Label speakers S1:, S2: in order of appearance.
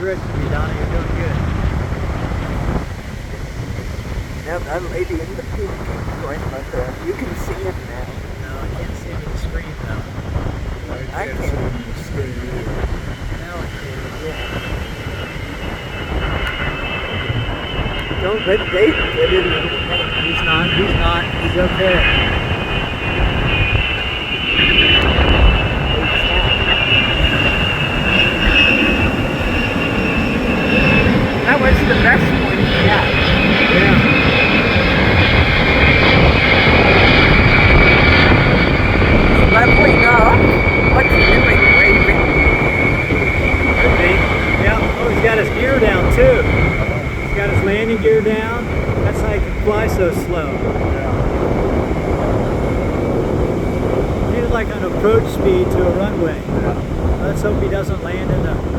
S1: good for you, Donna. You're doing good.
S2: Now that lady in the pink grandmother, you can see it now.
S1: No, I can't see it on the screen though.
S2: I can't even see it.
S1: Now I can.
S2: Don't let Dave get in the way.
S1: He's not. He's okay.
S2: That was the best one yet.
S1: Yeah.
S2: It's leveling up. What's he doing? Waving?
S1: Could be. Yeah. Oh, he's got his gear down too. He's got his landing gear down. That's how he can fly so slow. He's like on approach speed to a runway. Let's hope he doesn't land in the